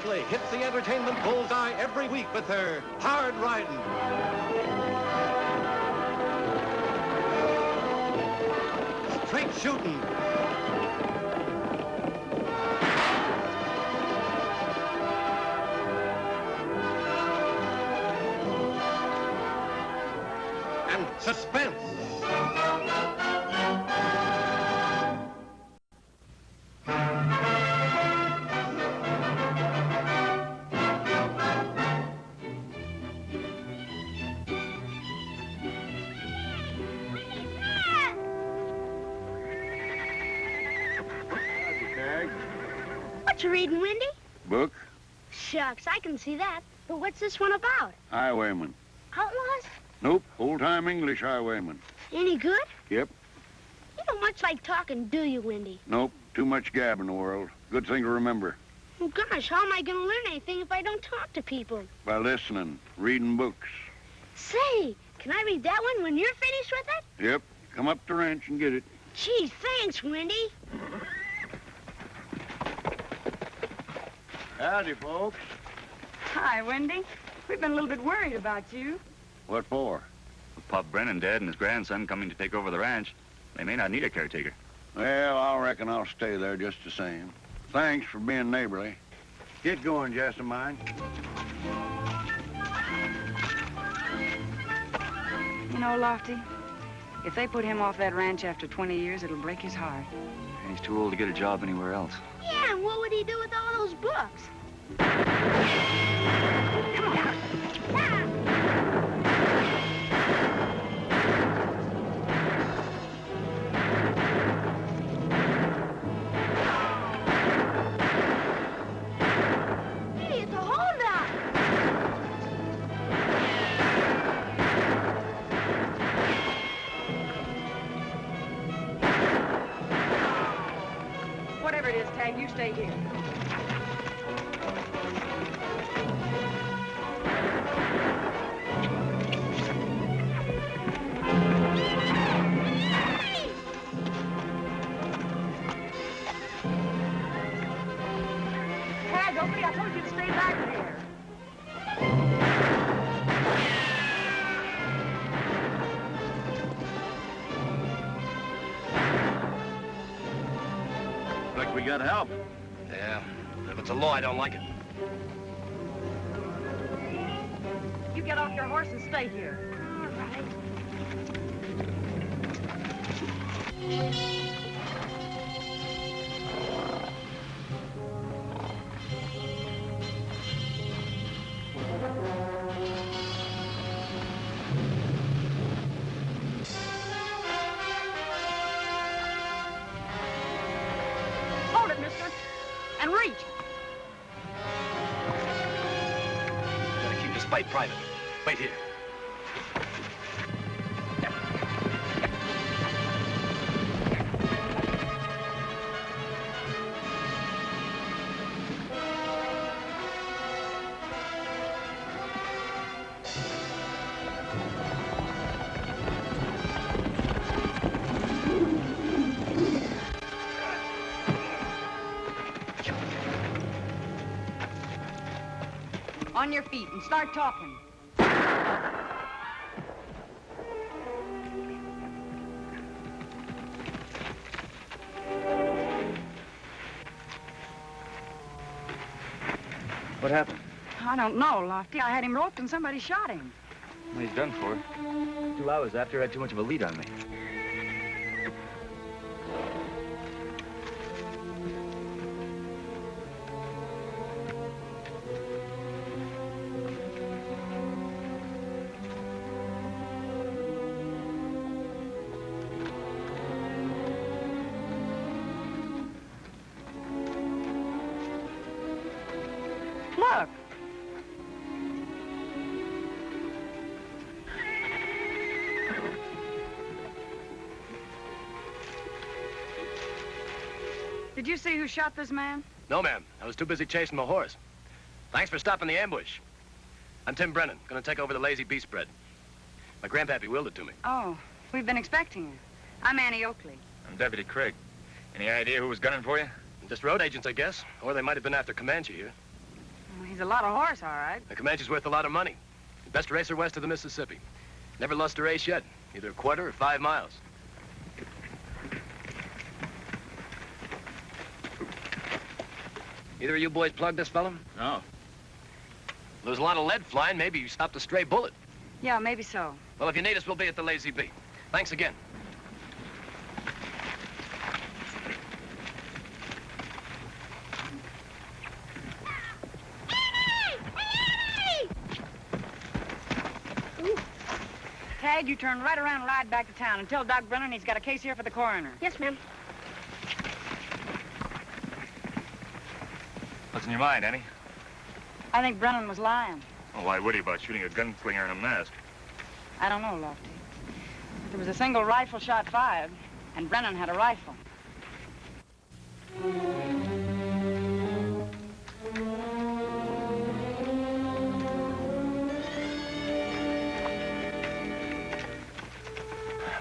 Oakley hits the entertainment bullseye every week with her hard riding. Straight shooting. And suspense. What you reading, Wendy? Book? Shucks, I can see that. But what's this one about? Highwayman. Outlaws? Nope, old-time English highwayman. Any good? Yep. You don't much like talking, do you, Wendy? Nope, too much gab in the world. Good thing to remember. Oh, gosh, how am I going to learn anything if I don't talk to people? By listening, reading books. Say, can I read that one when you're finished with it? Yep, come up to the ranch and get it. Gee, thanks, Wendy. Howdy, folks. Hi, Wendy. We've been a little bit worried about you. What for? With Pop Brennan dead and his grandson coming to take over the ranch, they may not need a caretaker. Well, I reckon I'll stay there just the same. Thanks for being neighborly. Get going, Jessamine. You know, Lofty, if they put him off that ranch after 20 years, it'll break his heart. And he's too old to get a job anywhere else. Yeah, and what would he do with all those books? Come on. Ah! Idiot, the holdup! Whatever it is, Tagg, you stay here. Tagg Oakley, I told you to stay back there. Like we got help. Yeah, if it's a law, I don't like it. You get off your horse and stay here. All right. Hold it, mister. And reach. Gotta keep this fight private. Wait here. On your feet and start talking. What happened? I don't know, Lofty. I had him roped and somebody shot him. Well, he's done for. 2 hours after I had too much of a lead on me. Look. Did you see who shot this man? No, ma'am. I was too busy chasing my horse. Thanks for stopping the ambush. I'm Tim Brennan, gonna take over the Lazy Beast spread. My grandpappy willed it to me. Oh, we've been expecting you. I'm Annie Oakley. I'm Deputy Craig. Any idea who was gunning for you? Just road agents, I guess. Or they might have been after Comanche here. Well, he's a lot of horse, all right. The Comanche's worth a lot of money. Best racer west of the Mississippi. Never lost a race yet. Either a quarter or 5 miles. Either of you boys plugged this fella? No. There's a lot of lead flying. Maybe you stopped a stray bullet. Yeah, maybe so. Well, if you need us, we'll be at the Lazy Bee. Thanks again. Tagg, you turn right around and ride back to town and tell Doc Brennan he's got a case here for the coroner. Yes, ma'am. What's in your mind, Annie? I think Brennan was lying. Oh, why would he about shooting a gunslinger in a mask? I don't know, Lofty. There was a single rifle shot fired, and Brennan had a rifle.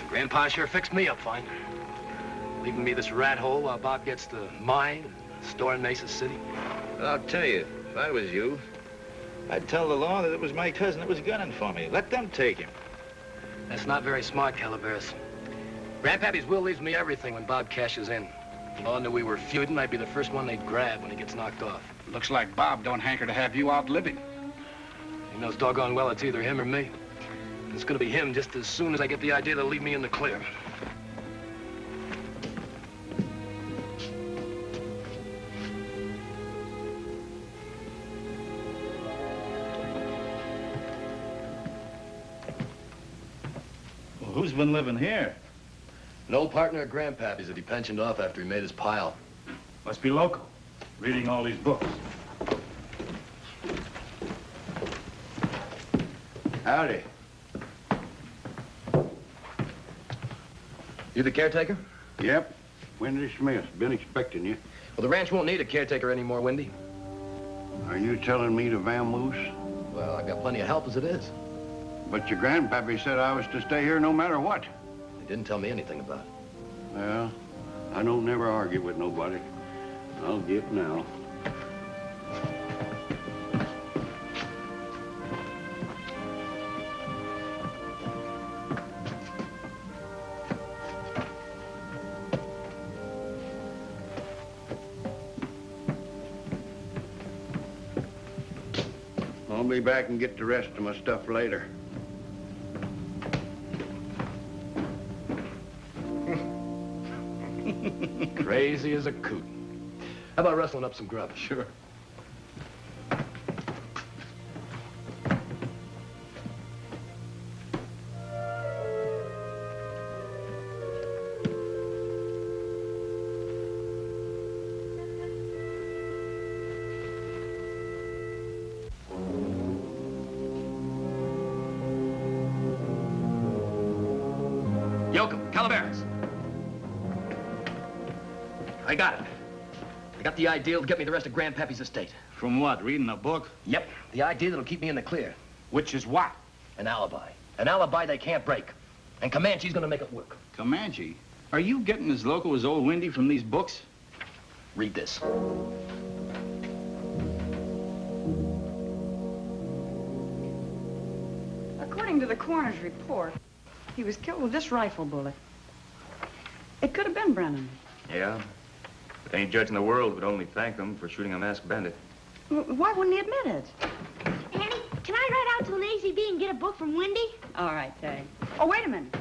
Grandpa sure fixed me up fine. Leaving me this rat hole while Bob gets the mine, store in Mesa City. Well, I'll tell you, if I was you, I'd tell the law that it was my cousin that was gunning for me. Let them take him. That's not very smart, Calaveras. Grandpappy's will leaves me everything when Bob cashes in. If the law knew we were feuding, I'd be the first one they'd grab when he gets knocked off. Looks like Bob don't hanker to have you outlive him. He knows doggone well it's either him or me. And it's gonna be him just as soon as I get the idea to leave me in the clear. Well, who's been living here? An old partner of Grandpappy's that he pensioned off after he made his pile. Must be local, reading all these books. Howdy. You the caretaker? Yep. Wendy Smith. Been expecting you. Well, the ranch won't need a caretaker anymore, Wendy. Are you telling me to vamoose? Well, I've got plenty of help as it is. But your grandpappy said I was to stay here no matter what. He didn't tell me anything about it. Well, I don't never argue with nobody. I'll get now. I'll be back and get the rest of my stuff later. Crazy as a coot. How about rustling up some grub? Sure. Yoakum, Calaveras. I got it. I got the idea to get me the rest of Grandpappy's estate. From what, reading a book? Yep, the idea that'll keep me in the clear. Which is what? An alibi. An alibi they can't break. And Comanche's gonna make it work. Comanche? Are you getting as local as old Windy from these books? Read this. According to the coroner's report, he was killed with this rifle bullet. It could have been Brennan. Yeah. But any judge in the world would only thank him for shooting a masked bandit. Why wouldn't he admit it? Annie, can I ride out to the Lazy Bee and get a book from Wendy? All right, Tagg. Oh, wait a minute.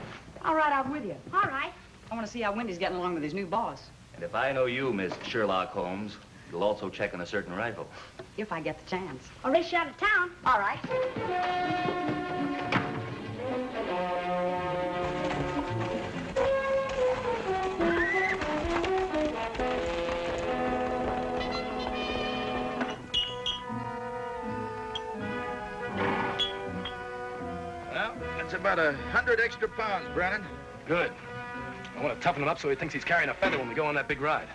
I'll ride out with you. All right. I want to see how Wendy's getting along with his new boss. And if I know you, Miss Sherlock Holmes, you'll also check on a certain rifle. If I get the chance. I'll race you out of town. All right. Well, that's about 100 extra pounds, Brennan. Good. I want to toughen him up so he thinks he's carrying a feather when we go on that big ride.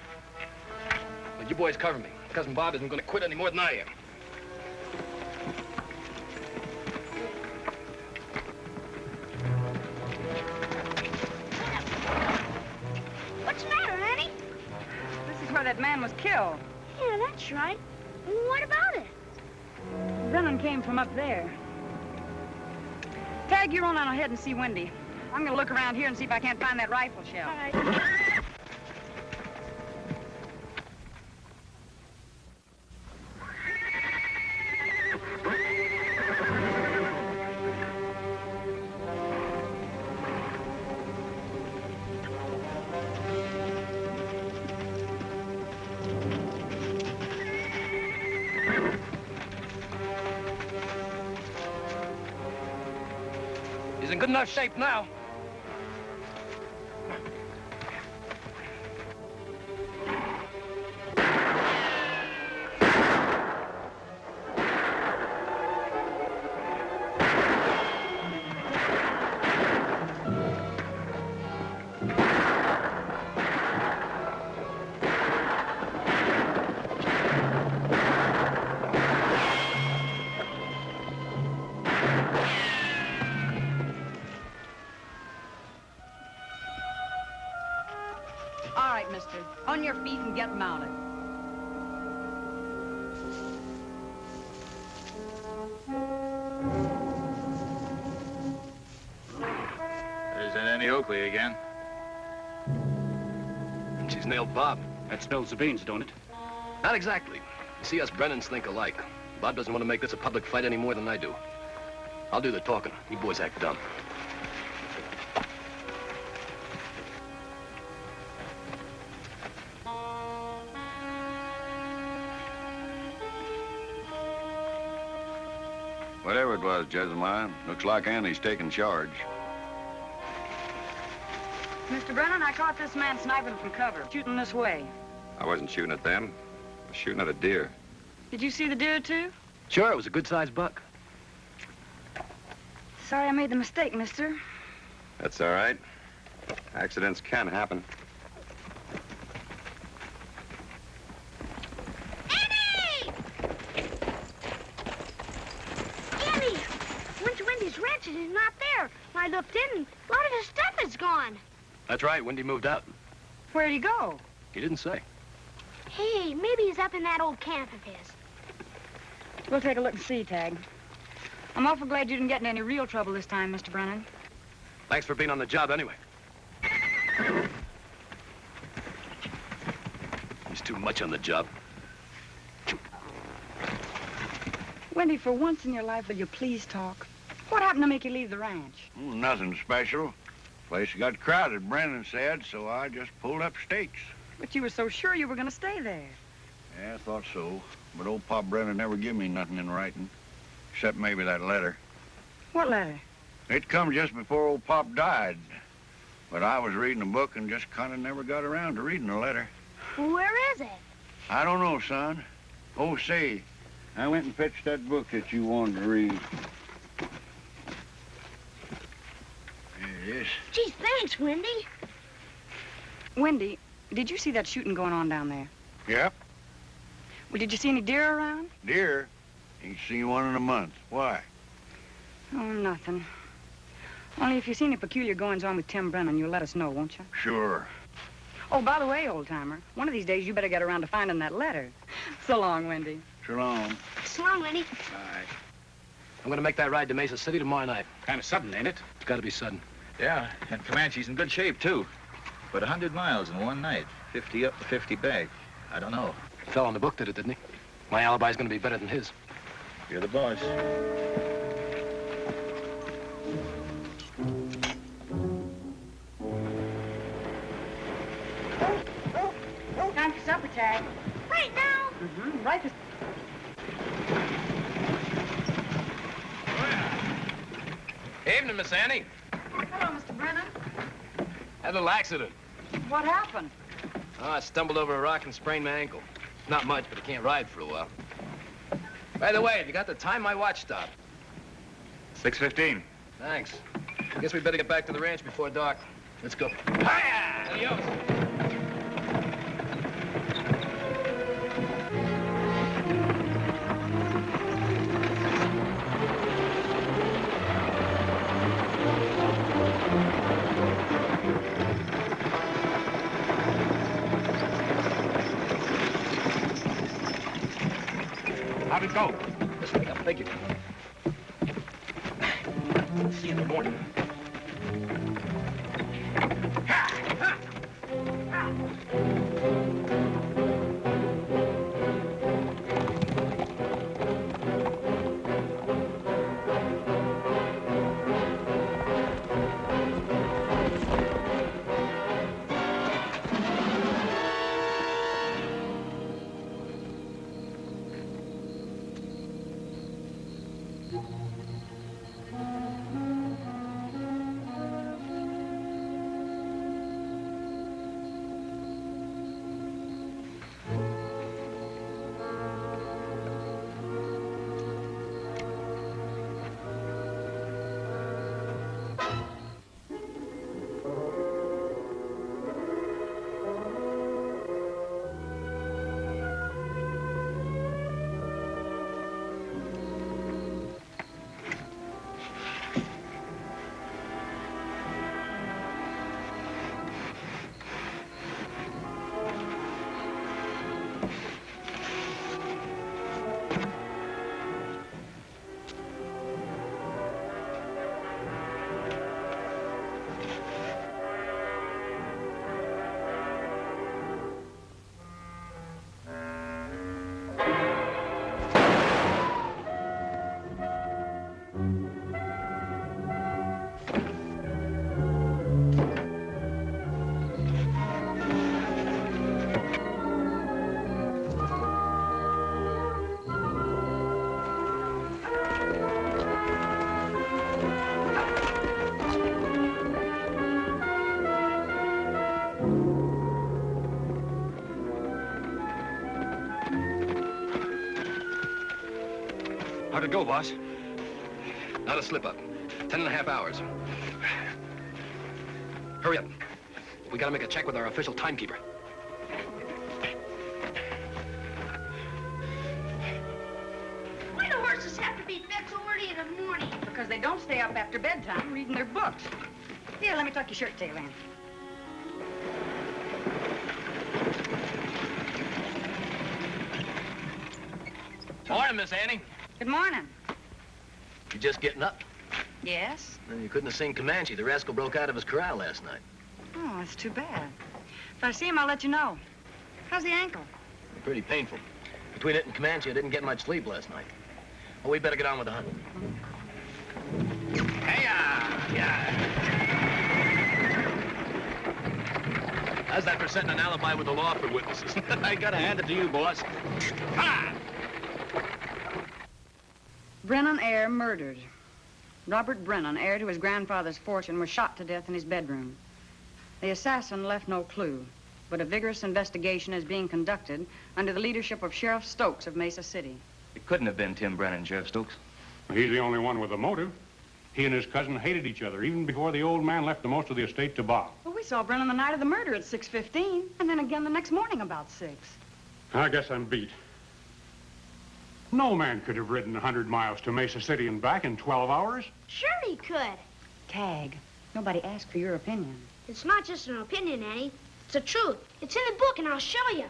But you boys cover me. Cousin Bob isn't going to quit any more than I am. What's the matter, Annie? This is where that man was killed. Yeah, that's right. What about it? Brennan came from up there. Tagg, you run on ahead and see Wendy. I'm gonna look around here and see if I can't find that rifle shell. All right. He's in good enough shape now. All right, mister. On your feet and get mounted. There's that Annie Oakley again. She's nailed Bob. That spills the beans, don't it? Not exactly. You see, us Brennans think alike. Bob doesn't want to make this a public fight any more than I do. I'll do the talking. You boys act dumb. Whatever it was, Jessamine, looks like Annie's taking charge. Mr. Brennan, I caught this man sniping from cover, shooting this way. I wasn't shooting at them. I was shooting at a deer. Did you see the deer, too? Sure, it was a good-sized buck. Sorry I made the mistake, mister. That's all right. Accidents can happen. Annie! Annie! Went to Wendy's ranch and he's not there. When I looked in, a lot of his stuff is gone. That's right, Wendy moved out. Where'd he go? He didn't say. Hey, maybe he's up in that old camp of his. We'll take a look and see, Tagg. I'm awful glad you didn't get in any real trouble this time, Mr. Brennan. Thanks for being on the job anyway. He's too much on the job. Wendy, for once in your life, will you please talk? What happened to make you leave the ranch? Nothing special. Place got crowded, Brennan said, so I just pulled up stakes. But you were so sure you were going to stay there. Yeah, I thought so. But old Pop Brennan never give me nothing in writing. Except maybe that letter. What letter? It come just before old Pop died. But I was reading a book and just kind of never got around to reading the letter. Where is it? I don't know, son. Oh, say, I went and fetched that book that you wanted to read. There it is. Gee, thanks, Wendy. Wendy, did you see that shooting going on down there? Yep. Well, did you see any deer around? Deer? Ain't seen one in a month. Why? Oh, nothing. Only if you see any peculiar goings-on with Tim Brennan, you'll let us know, won't you? Sure. Oh, by the way, old-timer, one of these days you better get around to finding that letter. So long, Wendy. So long. So long, Wendy. Bye. I'm gonna make that ride to Mesa City tomorrow night. Kind of sudden, ain't it? It's gotta be sudden. Yeah, and Comanche's in good shape, too. But 100 miles in one night. 50 up, 50 back. I don't know. Fell on the book did it, didn't he? My alibi's gonna be better than his. You're the boss. Time for supper, Tagg. Right now. Mm-hmm. Right this... Evening, Miss Annie. Hello, Mr. Brennan. Had a little accident. What happened? Oh, I stumbled over a rock and sprained my ankle. Not much, but I can't ride for a while. By the way, have you got the time my watch stopped? 6:15. Thanks. Guess we better get back to the ranch before dark. Let's go. Hiya! Adios. How'd it go? This way, thank you. See you in the morning. How'd it go, boss? Not a slip-up. 10.5 hours. Hurry up. We gotta make a check with our official timekeeper. Why do horses have to be fed so early in the morning? Because they don't stay up after bedtime reading their books. Here, let me tuck your shirt tail in. Morning, Miss Annie. Good morning. You just getting up? Yes? Well, you couldn't have seen Comanche. The rascal broke out of his corral last night. Oh, that's too bad. If I see him, I'll let you know. How's the ankle? Pretty painful. Between it and Comanche, I didn't get much sleep last night. Well, we better get on with the hunt. Hey-ya! Yeah. How's that for setting an alibi with the law for witnesses? I gotta hand it to you, boss. Ah! Brennan heir murdered. Robert Brennan, heir to his grandfather's fortune, was shot to death in his bedroom. The assassin left no clue, but a vigorous investigation is being conducted under the leadership of Sheriff Stokes of Mesa City. It couldn't have been Tim Brennan, Sheriff Stokes. He's the only one with a motive. He and his cousin hated each other, even before the old man left the most of the estate to Bob. Well, we saw Brennan the night of the murder at 6:15, and then again the next morning about 6. I guess I'm beat. No man could have ridden 100 miles to Mesa City and back in 12 hours. Sure he could. Tagg, nobody asked for your opinion. It's not just an opinion, Annie. It's the truth. It's in the book, and I'll show you.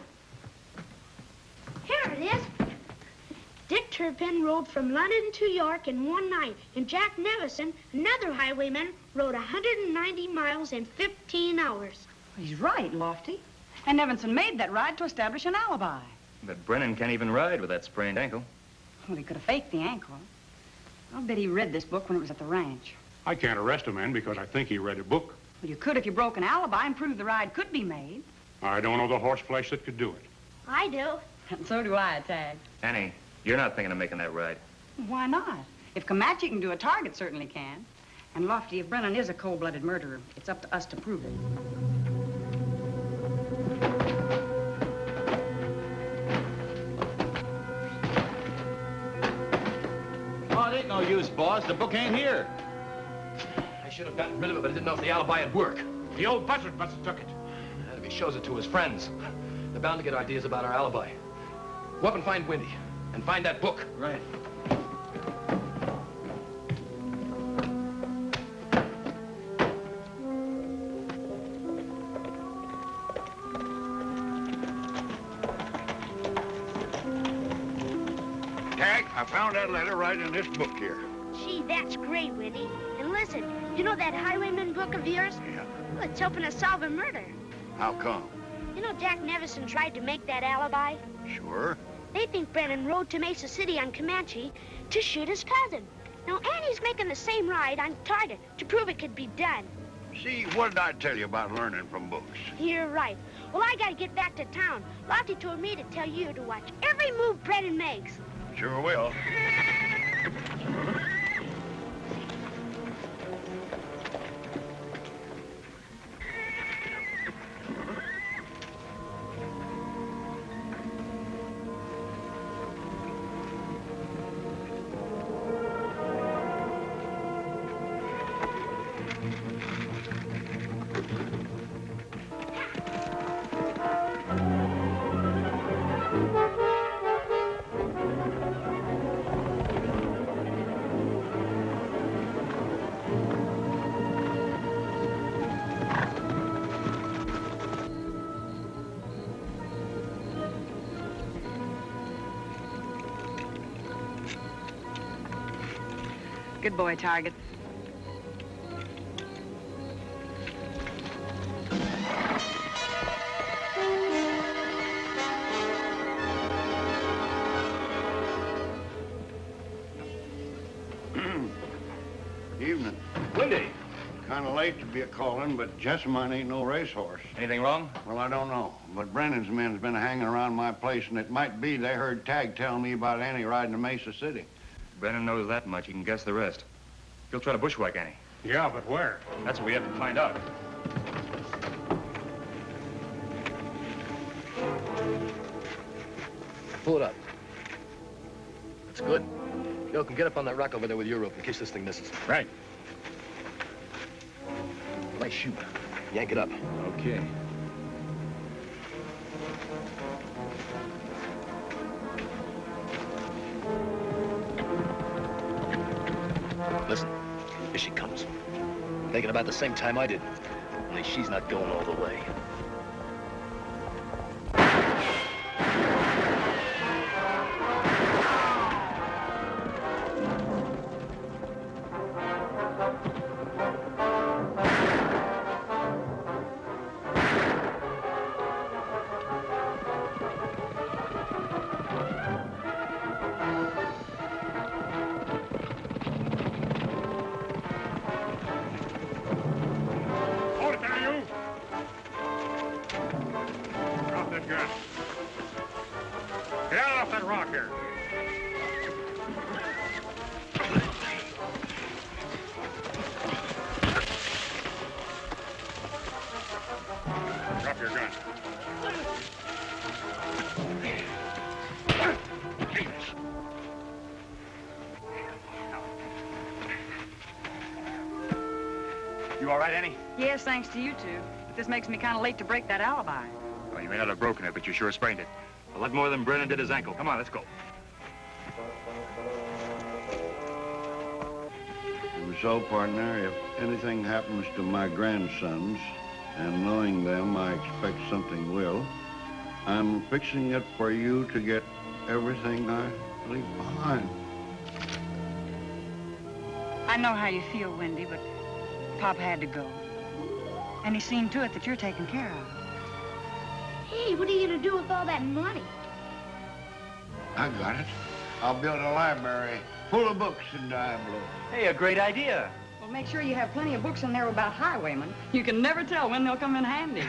Here it is. Dick Turpin rode from London to York in one night, and Jack Nevison, another highwayman, rode 190 miles in 15 hours. He's right, Lofty. And Nevinson made that ride to establish an alibi. But Brennan can't even ride with that sprained ankle. Well, he could have faked the ankle. I'll bet he read this book when it was at the ranch. I can't arrest a man because I think he read a book. Well, you could if you broke an alibi and proved the ride could be made. I don't know the horse flesh that could do it. I do. And so do I, Tagg. Annie, you're not thinking of making that ride. Why not? If Comanche can do it, Target certainly can. And Lofty, if Brennan is a cold-blooded murderer, it's up to us to prove it. Oh, it ain't no use, boss. The book ain't here. I should have gotten rid of it, but I didn't know if the alibi would work. The old buzzard must have took it. And if he shows it to his friends, they're bound to get ideas about our alibi. Go up and find Windy, and find that book. Right. Tagg, I found that letter right in this book here. Gee, that's great, Winnie. And listen, you know that highwayman book of yours? Yeah. Well, it's helping us solve a murder. How come? You know Jack Nevison tried to make that alibi? Sure. They think Brennan rode to Mesa City on Comanche to shoot his cousin. Now, Annie's making the same ride on target to prove it could be done. See, what did I tell you about learning from books? You're right. Well, I gotta get back to town. Lottie told me to tell you to watch every move Brennan makes. Sure will. Good boy, Target. Evening. Windy. Kind of late to be a-calling, but Jessamine ain't no racehorse. Anything wrong? Well, I don't know. But Brennan's men's been hanging around my place, and it might be they heard Tagg tell me about Annie riding to Mesa City. Brennan knows that much. He can guess the rest. He'll try to bushwhack Annie. Yeah, but where? That's what we have to find out. Pull it up. That's good. Yo, can get up on that rock over there with your rope in case this thing misses. Right. Nice shoot. Yank it up. Okay. Listen, here she comes. Thinking about the same time I did. Only she's not going all the way. You all right, Annie? Yes, thanks to you two. But this makes me kind of late to break that alibi. Well, you may not have broken it, but you sure sprained it. A lot more than Brennan did his ankle. Come on, let's go. And so, partner, if anything happens to my grandsons, and knowing them, I expect something will, I'm fixing it for you to get everything I leave behind. I know how you feel, Wendy, but Pop had to go. And he's seen to it that you're taken care of. Hey, what are you gonna do with all that money? I got it. I'll build a library full of books in Diablo. Hey, a great idea. Well, make sure you have plenty of books in there about highwaymen. You can never tell when they'll come in handy.